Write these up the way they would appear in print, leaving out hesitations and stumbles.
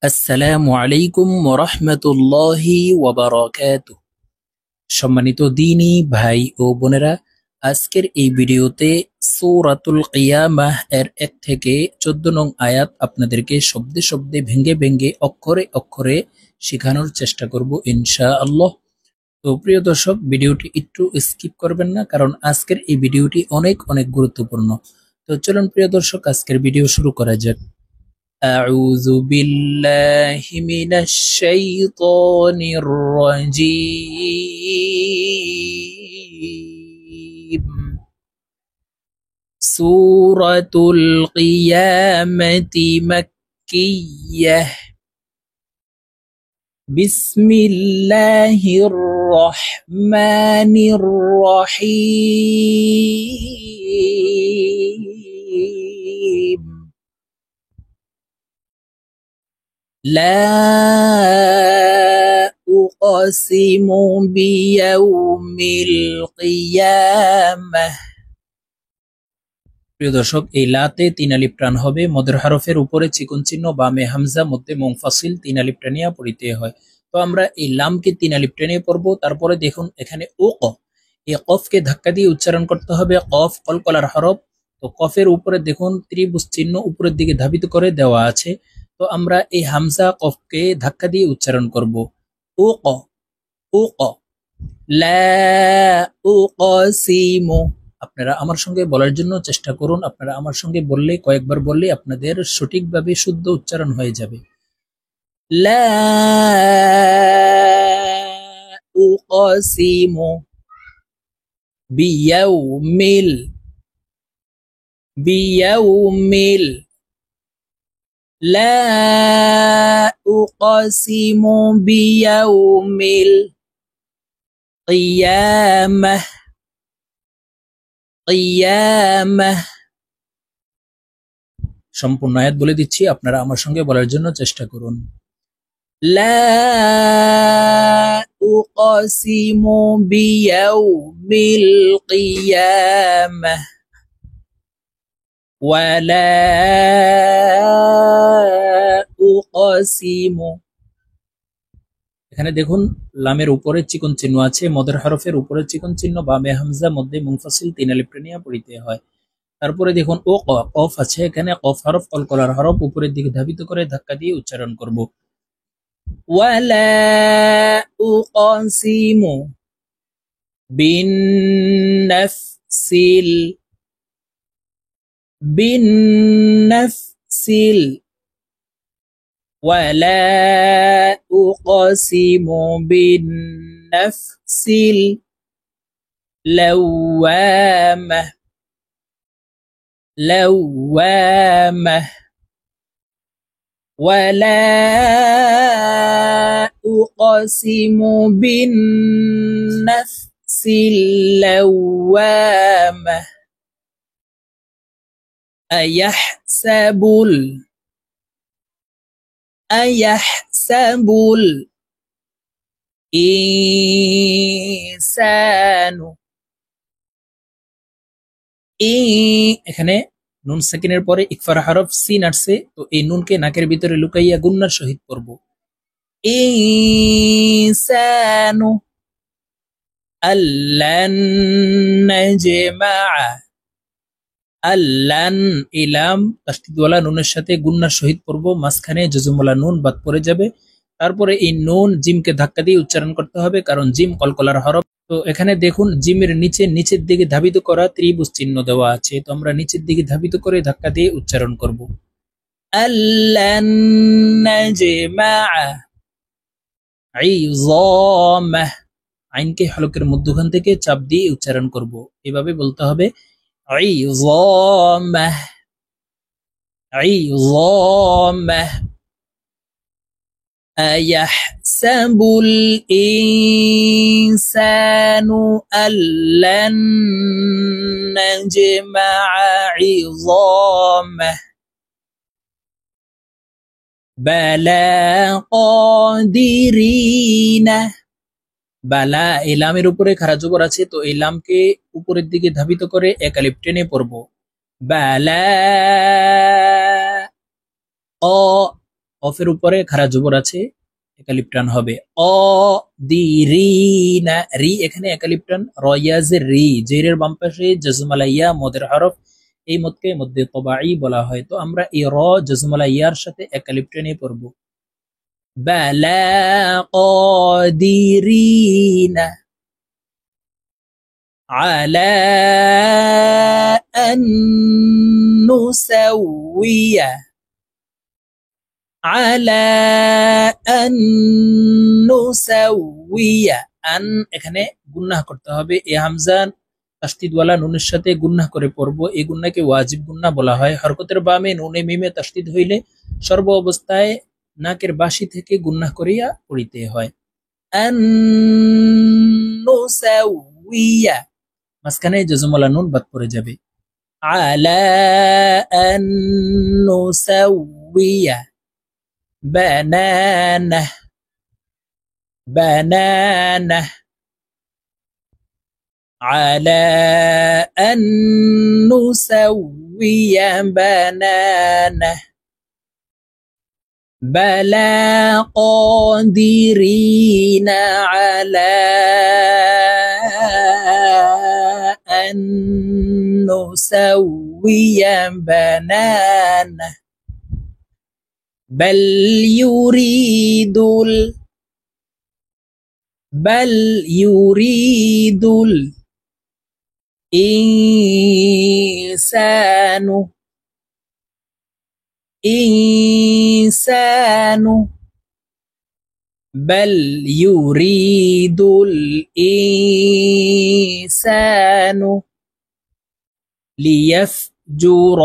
আসসালামু আলাইকুম ওরহমতুল্লাহি ওয়াবারাকাতুহ। সম্মানিত দ্বীনী ভাই ও বোনেরা, আজকের এই ভিডিওতে সূরাতুল কিয়ামাহ এর 1 থেকে 14 নং আয়াত আপনাদেরকে শব্দে শব্দে ভেঙ্গে ভেঙ্গে অক্ষরে অক্ষরে শেখানোর চেষ্টা করব ইনশাআল্লাহ। তো প্রিয় দর্শক, ভিডিওটি একটু স্কিপ করবেন না, কারণ আজকের এই ভিডিওটি অনেক অনেক গুরুত্বপূর্ণ। তো চলুন প্রিয় দর্শক, আজকের ভিডিও শুরু করা যাক। أعوذ بالله من الشيطان الرجيم. سورة القيامة مكية. بسم الله الرحمن الرحيم. لا أقسم بيوم القيامة. প্রিয় দর্শক, এই লাতে 3 আলিফ টান হবে। মদের হরফের উপরে চিকন চিহ্ন, বামে হামজা, মধ্যে মুনফাসিল 3 আলিফ টানিয়া পড়িতে হয়। তো আমরা এই লামকে 3 আলিফ টানিয়ে পড়ব। তারপরে দেখুন এখানে ও ক, এই কফকে ধাক্কা দিয়ে উচ্চারণ করতে হবে। কফ কলকলার হরফ। তো কফের উপরে দেখুন ত্রিভুজ চিহ্ন উপরের দিকে ধাবিত করে দেওয়া আছে। তো আমরা এই হামজা কফকে ধাক্কা দিয়ে উচ্চারণ করব। ও ক, ও ক, লা উকসিমু। আপনারা আমার সঙ্গে বলার জন্য চেষ্টা করুন। আপনারা আমার সঙ্গে বললে, কয়েকবার বললে আপনাদের সঠিকভাবে শুদ্ধ উচ্চারণ হয়ে যাবে। লা উকসিমু বিয়াউমিল, বিয়াউমিল। লা উকসিমু বিয়াউমিল কিয়ামাহ, কিয়ামাহ। সম্পূর্ণ আয়াত বলে দিচ্ছি, আপনারা আমার সঙ্গে বলার জন্য চেষ্টা করুন। লা উকসিমু বিয়াউমিল কিয়ামাহ ওয়া লা উকসিমু। এখানে দেখুন লামের উপরে চিকন চিহ্ন আছে, মদের হরফের উপরে চিকন চিহ্ন, বামে হামজা, মধ্যে মুনফাসিল 3 আলিফ টানিয়া পড়িতে হয়। তারপরে দেখুন ও কফ আছে, এখানে কফ হরফ কলকলার হরফ, উপরের দিকে ধাবিত করে ধাক্কা দিয়ে উচ্চারণ করব। ওয়ালা উকসিমু বিন্নাফসিল, বিন্নাফসিল। ওয়ালা উকসিমু বিন্নাফসিল লাওয়ামাহ, লাওয়ামাহ। ولا أقسم بالنفس اللوامة. أيحسب أيحسب الإنسان। এখানে নুন সাকিনের পরে ইকফার হরফ সিন আসছে, তো এই নুনকে নাকের ভিতরে লুকাইয়া গুন্নার সহিত পড়ব। ইনসানু আল্লান নাজমাআ, আল্লান। ইলাম তাসদীদওয়ালা নুনের সাথে গুন্নার সহিত পড়ব, মাঝখানে জজমওয়ালা নুন বাদ পড়ে যাবে। তারপরে এই নুন জিমকে ধাক্কা দিয়ে উচ্চারণ করতে হবে, কারণ জিম কলকলার হরফ। তো এখানে দেখুন জিমের নিচের দিকে ধাবিত করা ত্রিভুজ চিহ্ন দেওয়া আছে, তো আমরা নিচের দিকে ধাবিত করে ধাক্কা দিয়ে উচ্চারণ করব। আল্লান নাজমাআ ইযামাহ। আইনকে হলকের মধ্যখান থেকে চাপ দিয়ে উচ্চারণ করব, এভাবে বলতে হবে ইযামাহ, ইযামাহ। أيحسب الإنسان ألن نجمع عظامه بلى قادرين। বালা এই লামের উপরে খাড়া জবর আছে, তো এই লামকে উপরের দিকে ধাবিত করে এক আলিফ টেনে পড়ব। বালা ও কফের উপরে খাড়া জবর আছে, একালিফ টান হবে। অ দি রি না, রি এখানে একালিফ টান। রয়াজের রি, জেরের বাম পাশে জজমালাইয়া মদের হরফ, এই মদকে মধ্যে তবাই বলা হয়। তো আমরা এই র জজমালাইয়ার সাথে একালিফ টেনে পড়ব। বালা قادرين على أن نسوي على أن نسوي আন এখানে গুন্নাহ করতে হবে। এ হামজান তাসদিদওয়ালা নুনের সাথে গুন্নাহ করে পড়বো। এই গুন্নাকে ওয়াজিব গুন্না বলা হয়। হরকতের বামে নুনে মিমে তাসদিদ হইলে সর্ব অবস্থায় নাকের বাসি থেকে গুন্নাহ করিয়া পড়িতে হয়। আন নুসাউইয়া, মাঝখানে জজমওয়ালা নুন বাদ পড়ে যাবে। আলা আন নুসাউইয়া বানানা বানানা على أن نسوي بنانه بلى قادرين على أن نسوي بنانه بل يريد الإنسان بل يريد الإنسان ليفجر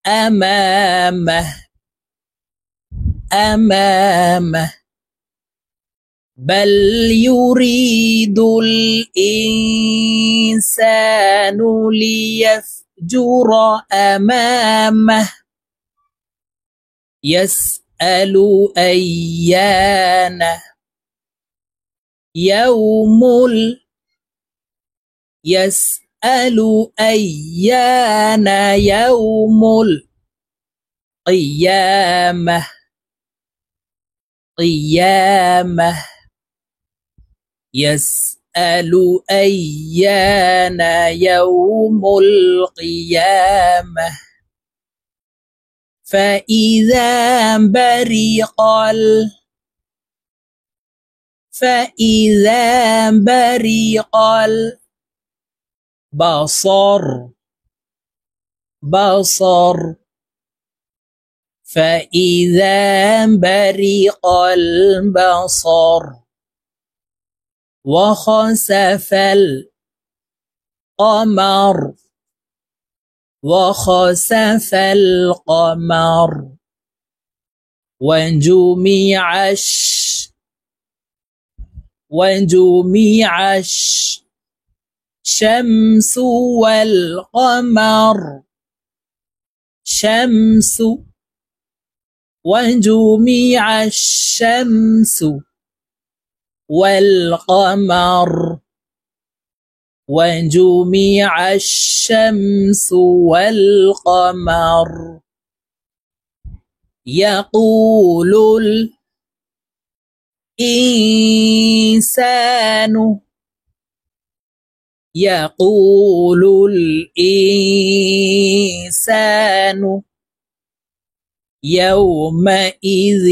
أمامه بل يريد الإنسان ليفجر أمامه يسأل أيان يوم يسأل أيان يوم القيامة يسأل أيان يوم القيامة فإذا برق البصر فإذا برق البصر وخسف القمر وجمع الشمس والقمر وجمع الشمس والقمر وجمع الشمس والقمر يقول الإنسان يومئذ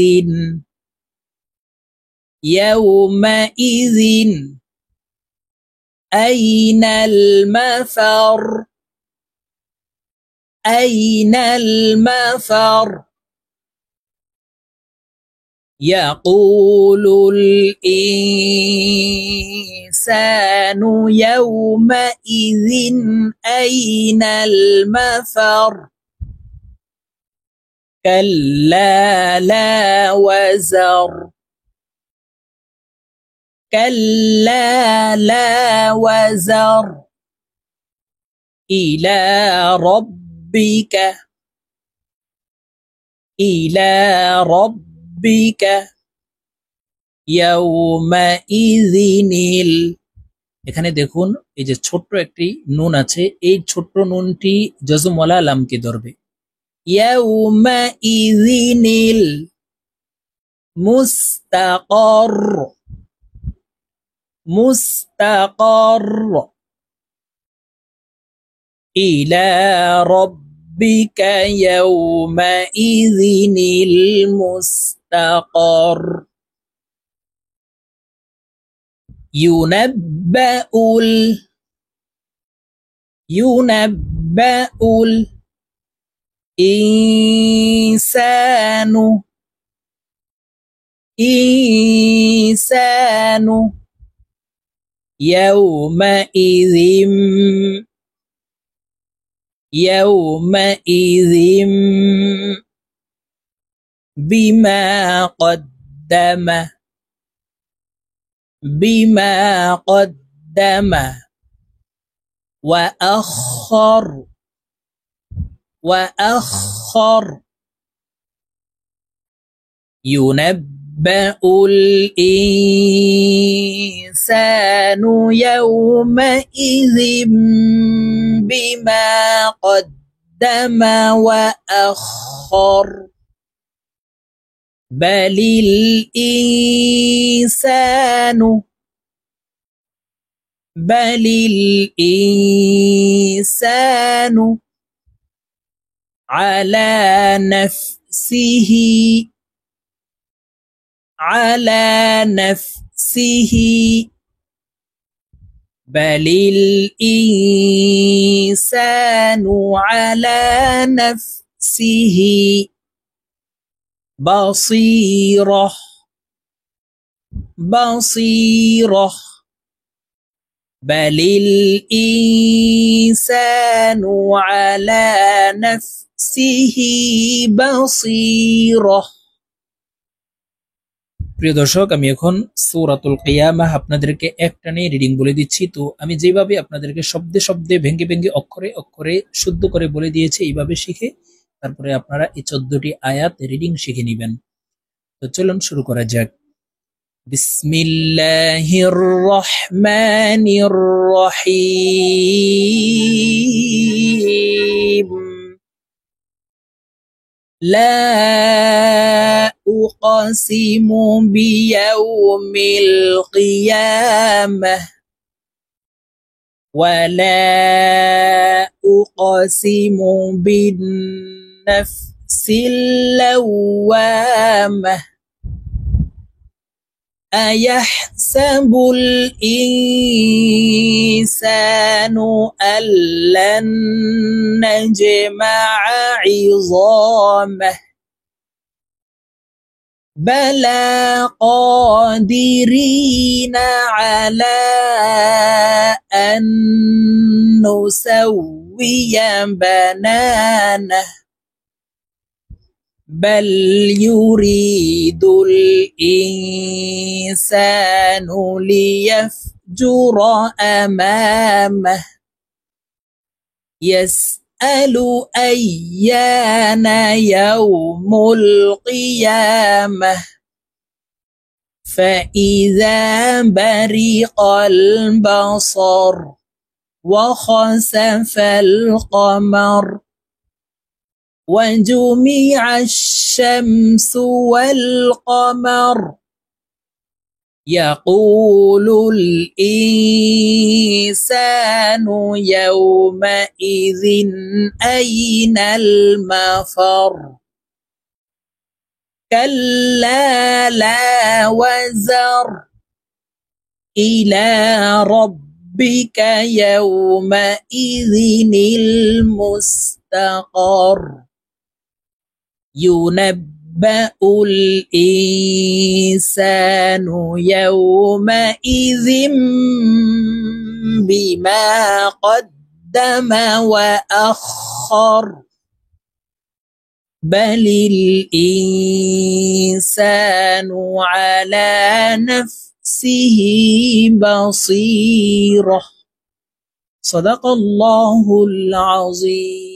أين المفر يقول الإنسان يومئذ أين المفر كلا لا وزر إلى ربك يومئذ এখানে দেখুন এই যে ছোট্ট একটি নুন আছে, এই ছোট্ট নুনটি জজমওয়ালা লামকে ধরবে। ইয়াউমা ইযিনিল মুস্তাকর, মুস্তাকর। ইলা রাব্বিকা ইয়াউমা ইযিনিল মুস্তাকর। ইউনাব্বাউল, ইউনাব্বাউল ইনসানু, ইনসানু ইয়াউমাইযিম, ইয়াউমাইযিম বিমা কদ্দামা, বিমা কদ্দামা ওয়া আখখার, ওয়া আখখার। ينبأ الإنسان يومئذ بما قدم وأخر بل الإنسان، بل الإنسان على نفسه، على نفسه، بل الإنسان على نفسه بصيرة، بصيرة، بل الإنسان على نفسه بصيرة। প্রিয় দর্শক, আমি এখন সূরাতুল কিয়ামাহ আপনাদেরকে একটানে রিডিং বলে দিচ্ছি। তো আমি যেভাবে আপনাদেরকে শব্দে শব্দে ভেঙে ভেঙে অক্ষরে অক্ষরে শুদ্ধ করে বলে দিয়েছি, এইভাবে শিখে তারপরে আপনারা এই 14টি আয়াত রিডিং শিখে নেবেন। তো চলুন শুরু করা যাক। বিসমিল্লাহির রহমানির রহিম। لا أقسم بيوم القيامة ولا أقسم بالنفس اللوامة أيحسب الإنسان أن لن نجمع عظامه بلى قادرين على أن نسوي بنانه بل يريد الإنسان ليفجر أمامه يسأل أيان يوم القيامة فإذا برق البصر وخسف القمر وجمع الشمس والقمر يقول الإنسان يومئذ أين المفر كلا لا وزر إلى ربك يومئذ المستقر ينبأ الإنسان يومئذ بما قدم وأخر بل الإنسان على نفسه بصيرة صدق الله العظيم।